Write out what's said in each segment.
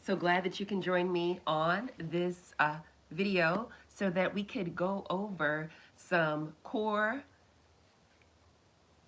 So glad that you can join me on this video so that we could go over some core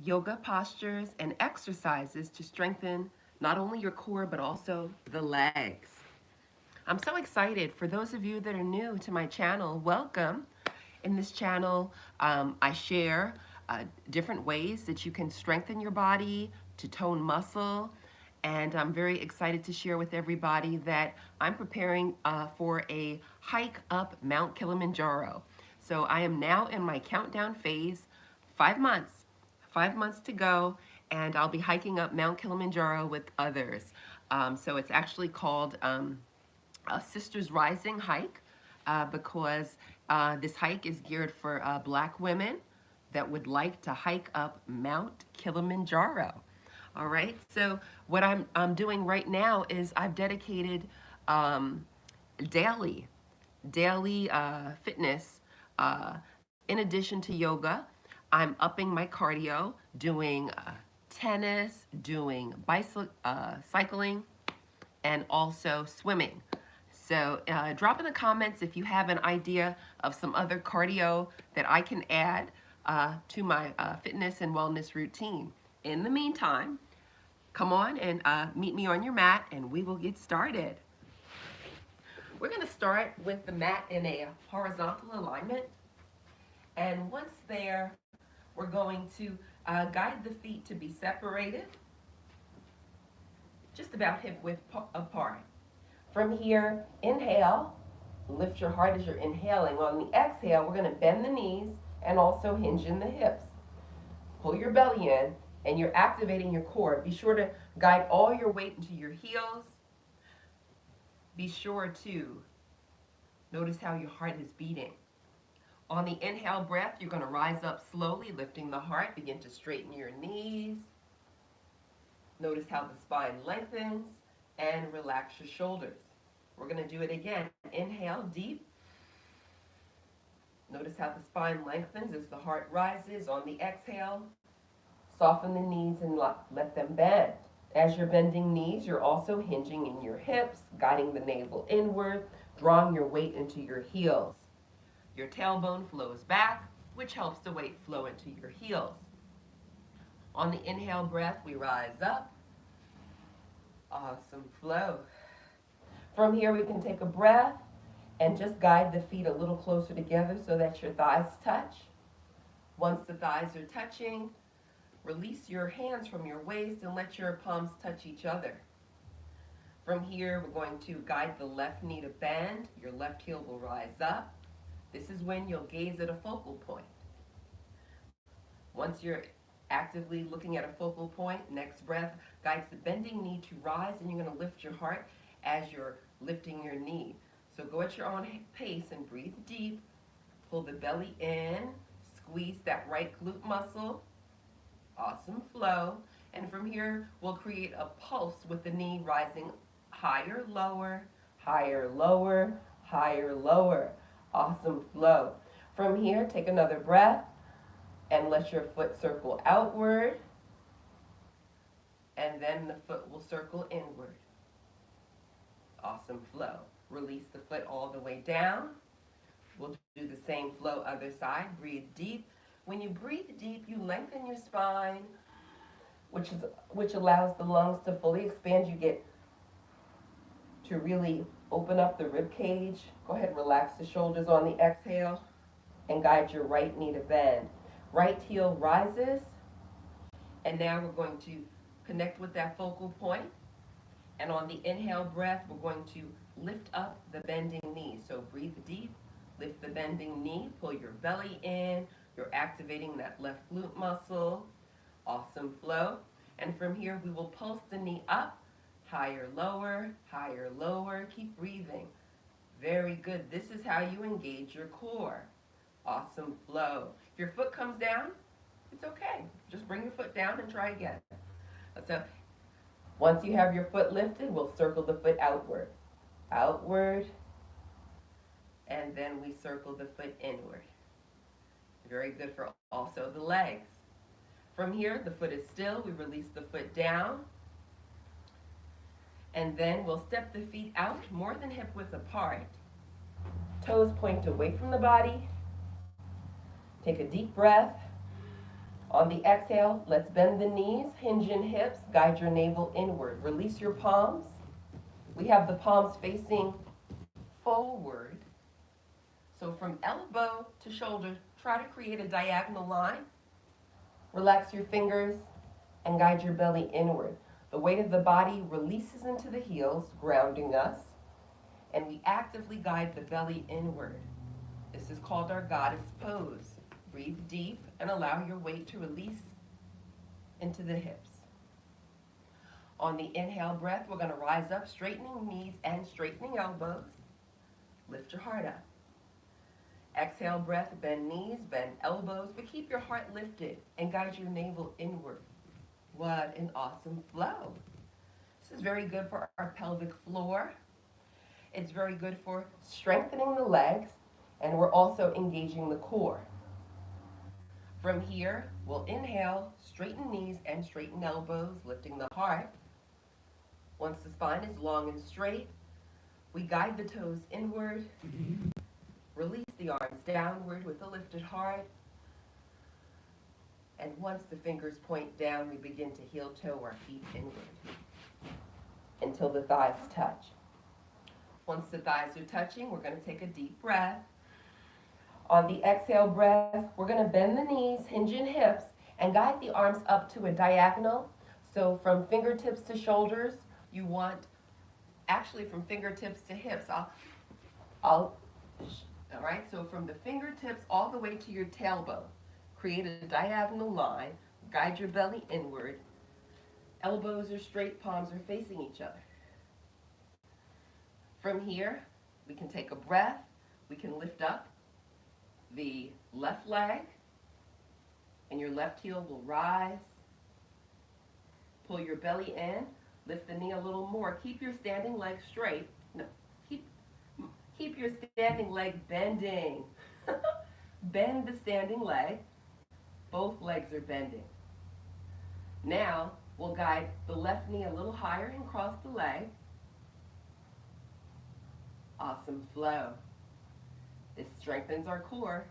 yoga postures and exercises to strengthen not only your core but also the legs. I'm so excited. For those of you that are new to my channel, welcome. In this channel, I share different ways that you can strengthen your body, to tone muscle, and I'm very excited to share with everybody that I'm preparing for a hike up Mount Kilimanjaro. So I am now in my countdown phase, 5 months, 5 months to go, and I'll be hiking up Mount Kilimanjaro with others. So it's actually called a Sisters Rising hike because this hike is geared for black women that would like to hike up Mount Kilimanjaro. All right, so what I'm doing right now is I've dedicated um, daily, daily fitness. In addition to yoga, I'm upping my cardio, doing tennis, doing cycling, and also swimming. So drop in the comments if you have an idea of some other cardio that I can add to my fitness and wellness routine. In the meantime, come on and meet me on your mat and we will get started. We're going to start with the mat in a horizontal alignment. And once there, we're going to guide the feet to be separated, just about hip width apart. From here, inhale, lift your heart as you're inhaling. On the exhale, we're going to bend the knees and also hinge in the hips. Pull your belly in, and you're activating your core. Be sure to guide all your weight into your heels. Be sure to notice how your heart is beating. On the inhale breath, you're going to rise up slowly, lifting the heart. Begin to straighten your knees. Notice how the spine lengthens and relax your shoulders. We're going to do it again. Inhale deep. Notice how the spine lengthens as the heart rises. On the exhale, soften the knees and let them bend. As you're bending knees, you're also hinging in your hips, guiding the navel inward, drawing your weight into your heels. Your tailbone flows back, which helps the weight flow into your heels. On the inhale breath, we rise up. Awesome flow. From here, we can take a breath and just guide the feet a little closer together so that your thighs touch. Once the thighs are touching, release your hands from your waist and let your palms touch each other. From here, we're going to guide the left knee to bend. Your left heel will rise up. This is when you'll gaze at a focal point. Once you're actively looking at a focal point, next breath guides the bending knee to rise, and you're going to lift your heart as you're lifting your knee. So go at your own pace and breathe deep. Pull the belly in, squeeze that right glute muscle. Awesome flow. And from here, we'll create a pulse with the knee rising higher, lower, higher, lower, higher, lower. Awesome flow. From here, take another breath and let your foot circle outward. And then the foot will circle inward. Awesome flow. Release the foot all the way down. We'll do the same flow other side. Breathe deep. When you breathe deep, you lengthen your spine, which allows the lungs to fully expand. You get to really open up the rib cage. Go ahead and relax the shoulders on the exhale and guide your right knee to bend. Right heel rises, and now we're going to connect with that focal point. And on the inhale breath, we're going to lift up the bending knee. So breathe deep, lift the bending knee, pull your belly in. You're activating that left glute muscle. Awesome flow. And from here, we will pulse the knee up, higher, lower, higher, lower. Keep breathing. Very good. This is how you engage your core. Awesome flow. If your foot comes down, it's okay. Just bring your foot down and try again. So once you have your foot lifted, we'll circle the foot outward. Outward. And then we circle the foot inward. Very good for also the legs. From here, the foot is still. We release the foot down. And then we'll step the feet out more than hip width apart. Toes point away from the body. Take a deep breath. On the exhale, let's bend the knees, hinge in hips, guide your navel inward. Release your palms. We have the palms facing forward. So from elbow to shoulder, try to create a diagonal line. Relax your fingers and guide your belly inward. The weight of the body releases into the heels, grounding us, and we actively guide the belly inward. This is called our goddess pose. Breathe deep and allow your weight to release into the hips. On the inhale breath, we're going to rise up, straightening knees and straightening elbows. Lift your heart up. Exhale breath, bend knees, bend elbows, but keep your heart lifted and guide your navel inward. What an awesome flow. This is very good for our pelvic floor. It's very good for strengthening the legs, and we're also engaging the core. From here, we'll inhale, straighten knees and straighten elbows, lifting the heart. Once the spine is long and straight, we guide the toes inward, release the arms downward with a lifted heart, and once the fingers point down, we begin to heel toe our feet inward until the thighs touch. Once the thighs are touching, we're going to take a deep breath. On the exhale breath, we're going to bend the knees, hinge in hips, and guide the arms up to a diagonal. So from fingertips to shoulders, you want, actually from fingertips to hips, all right, so from the fingertips all the way to your tailbone, create a diagonal line, guide your belly inward, elbows are straight, palms are facing each other. From here, we can take a breath, we can lift up the left leg, and your left heel will rise. Pull your belly in, lift the knee a little more. Keep your standing leg straight. No, keep your standing leg bending. Bend the standing leg. Both legs are bending. Now, we'll guide the left knee a little higher and cross the leg. Awesome flow. This strengthens our core.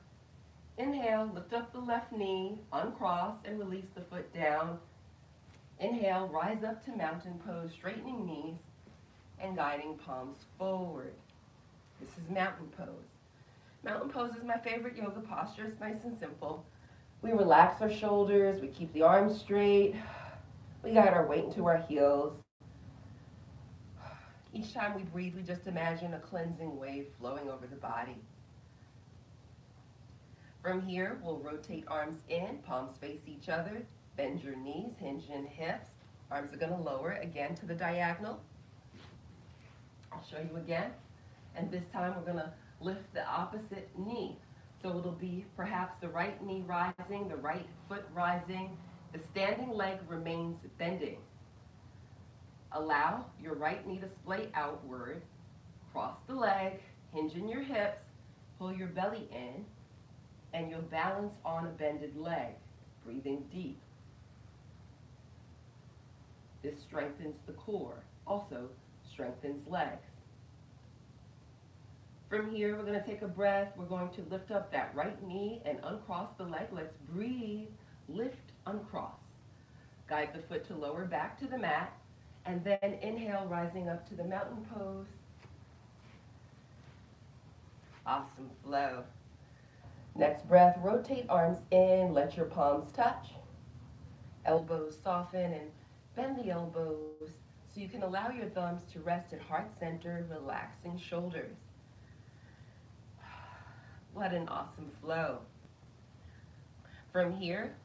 Inhale, lift up the left knee, uncross, and release the foot down. Inhale, rise up to mountain pose, straightening knees and guiding palms forward. This is mountain pose. Mountain pose is my favorite yoga posture. It's nice and simple. We relax our shoulders, we keep the arms straight, we guide our weight into our heels. Each time we breathe, we just imagine a cleansing wave flowing over the body. From here, we'll rotate arms in, palms face each other, bend your knees, hinge in hips. Arms are going to lower again to the diagonal. I'll show you again. And this time we're going to lift the opposite knee. So it'll be perhaps the right knee rising, the right foot rising. The standing leg remains bending. Allow your right knee to splay outward. Cross the leg, hinge in your hips, pull your belly in, and you'll balance on a bended leg, breathing deep. This strengthens the core, also strengthens legs. From here, we're going to take a breath. We're going to lift up that right knee and uncross the leg. Let's breathe, lift, uncross. Guide the foot to lower back to the mat, and then inhale, rising up to the mountain pose. Awesome flow. Next breath, rotate arms in, let your palms touch. Elbows soften and bend the elbows so you can allow your thumbs to rest at heart center, relaxing shoulders. What an awesome flow. From here,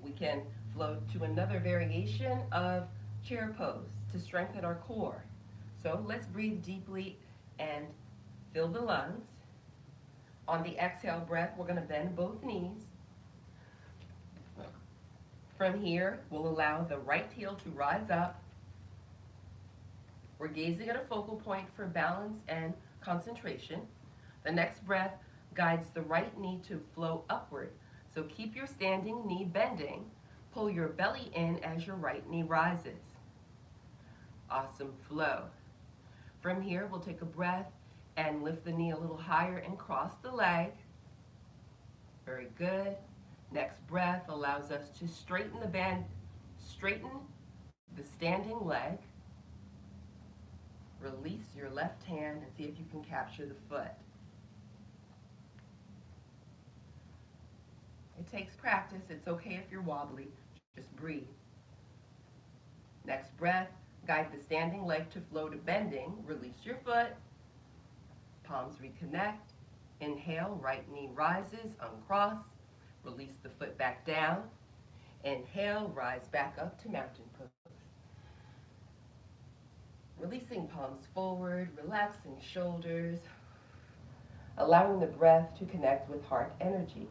we can float to another variation of chair pose to strengthen our core. So let's breathe deeply and fill the lungs. On the exhale breath, we're going to bend both knees. From here, we'll allow the right heel to rise up. We're gazing at a focal point for balance and concentration. The next breath guides the right knee to flow upward. So keep your standing knee bending. Pull your belly in as your right knee rises. Awesome flow. From here, we'll take a breath and lift the knee a little higher and cross the leg. Very good. Next breath allows us to straighten the standing leg. Release your left hand and see if you can capture the foot. It takes practice. It's okay if you're wobbly. Just breathe. Next breath, guide the standing leg to flow to bending. Release your foot. Palms reconnect. Inhale, right knee rises, uncross. Release the foot back down. Inhale, rise back up to mountain pose. Releasing palms forward, relaxing shoulders, allowing the breath to connect with heart energy.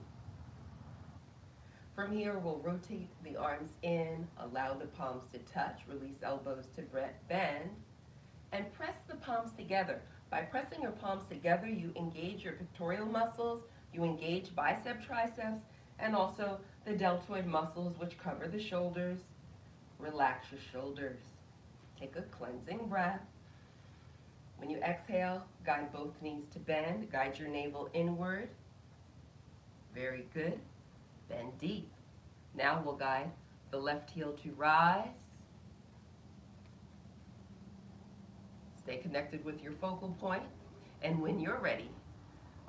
From here, we'll rotate the arms in, allow the palms to touch, release elbows to bend, and press the palms together. By pressing your palms together, you engage your pectoral muscles, you engage bicep, triceps, and also the deltoid muscles which cover the shoulders. Relax your shoulders. Take a cleansing breath. When you exhale, guide both knees to bend. Guide your navel inward. Very good. Bend deep. Now we'll guide the left heel to rise. Stay connected with your focal point. And when you're ready,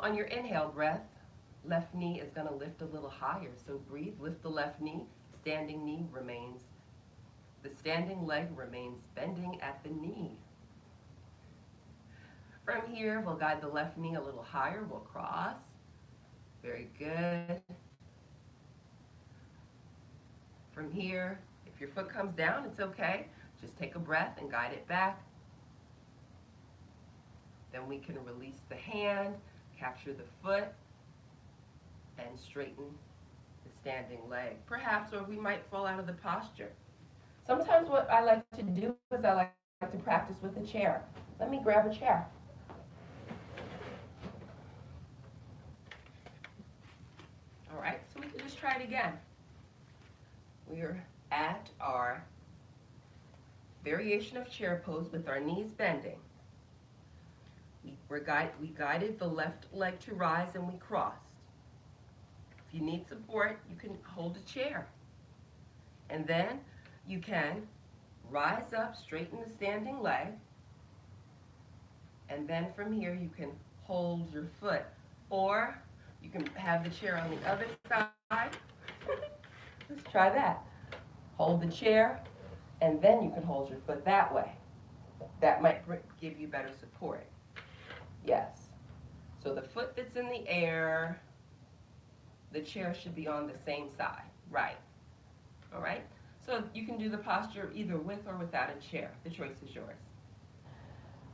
on your inhale breath, left knee is going to lift a little higher. So breathe, lift the left knee. Standing knee remains. The standing leg remains bending at the knee. From here, we'll guide the left knee a little higher. We'll cross. Very good. From here, if your foot comes down, it's okay. Just take a breath and guide it back. Then we can release the hand, capture the foot, and straighten the standing leg. Perhaps, or we might fall out of the posture. Sometimes what I like to do is I like to practice with a chair. Let me grab a chair. All right, so we can just try it again. We're at our variation of chair pose with our knees bending. We guided the left leg to rise and we crossed. If you need support, you can hold a chair. And then you can rise up, straighten the standing leg, and then from here you can hold your foot. Or you can have the chair on the other side. Let's try that. Hold the chair, and then you can hold your foot that way. That might give you better support. Yes. So the foot that's in the air, the chair should be on the same side. Right. All right? So you can do the posture either with or without a chair. The choice is yours.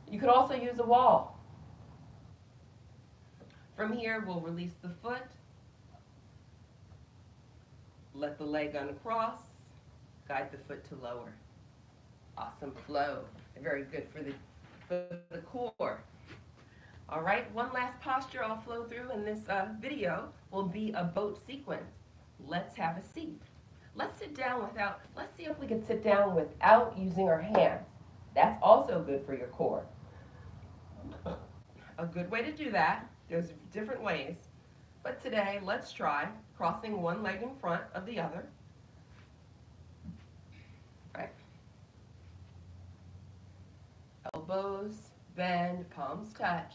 You could also use a wall. From here, we'll release the foot. Let the leg uncross. Guide the foot to lower. Awesome flow. Very good for the core. All right, one last posture I'll flow through in this video will be a boat sequence. Let's have a seat. Let's sit down let's see if we can sit down without using our hands. That's also good for your core. A good way to do that, there's different ways, but today let's try crossing one leg in front of the other. Right. Elbows bend, palms touch.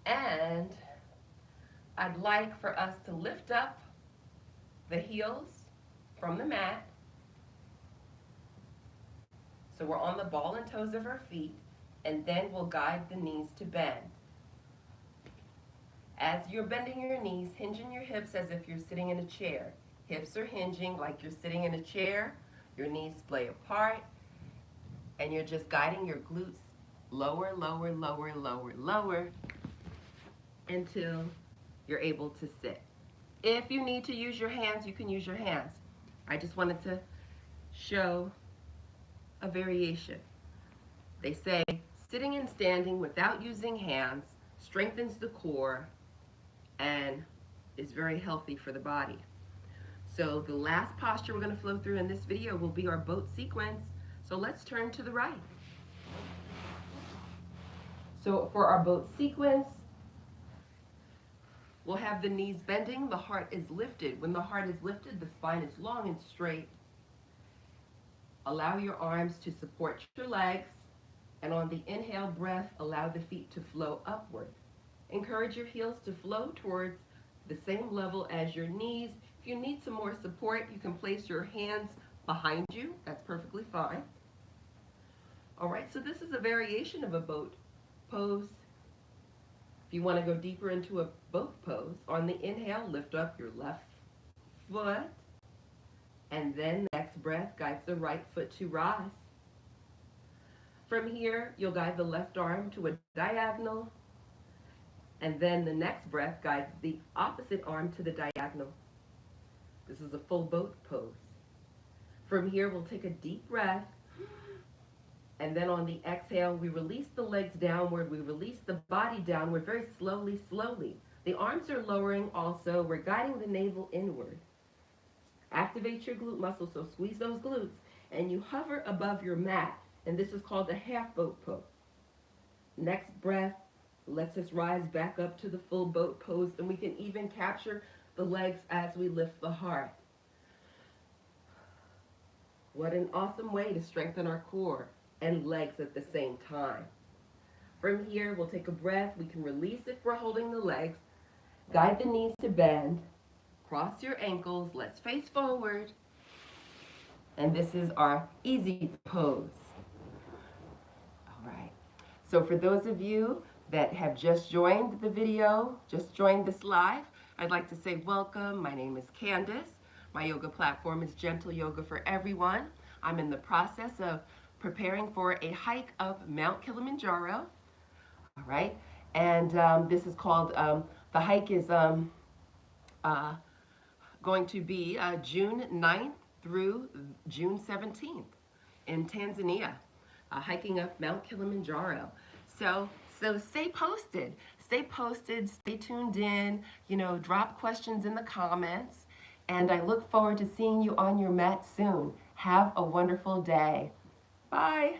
And I'd like for us to lift up the heels from the mat. So we're on the ball and toes of our feet, and then we'll guide the knees to bend. As you're bending your knees, hinging your hips as if you're sitting in a chair. Hips are hinging like you're sitting in a chair, your knees splay apart, and you're just guiding your glutes lower, lower, lower, lower, lower, until you're able to sit. If you need to use your hands, you can use your hands. I just wanted to show a variation. They say sitting and standing without using hands strengthens the core and is very healthy for the body. So the last posture we're going to flow through in this video will be our boat sequence. So let's turn to the right. So for our boat sequence, we'll have the knees bending, the heart is lifted. When the heart is lifted, the spine is long and straight. Allow your arms to support your legs, and on the inhale breath, allow the feet to flow upward. Encourage your heels to flow towards the same level as your knees. If you need some more support, you can place your hands behind you. That's perfectly fine. All right, so this is a variation of a boat pose. If you want to go deeper into a boat pose, on the inhale, lift up your left foot, and then the next breath guides the right foot to rise. From here, you'll guide the left arm to a diagonal, and then the next breath guides the opposite arm to the diagonal. This is a full boat pose. From here, we'll take a deep breath, and then on the exhale, we release the legs downward, we release the body downward very slowly, slowly. The arms are lowering also, we're guiding the navel inward. Activate your glute muscles, so squeeze those glutes, and you hover above your mat, and this is called a half boat pose. Next breath lets us rise back up to the full boat pose, and we can even capture the legs as we lift the heart. What an awesome way to strengthen our core and legs at the same time. From here, we'll take a breath. We can release if we're holding the legs. Guide the knees to bend. Cross your ankles. Let's face forward. And this is our easy pose. All right. So for those of you that have just joined the video, just joined this live, I'd like to say welcome. My name is Candace. My yoga platform is Gentle Yoga for Everyone. I'm in the process of preparing for a hike up Mount Kilimanjaro. All right. And this is called, the hike is going to be June 9th through June 17th in Tanzania, hiking up Mount Kilimanjaro. So stay posted, stay tuned in, drop questions in the comments, and I look forward to seeing you on your mat soon. Have a wonderful day. Bye.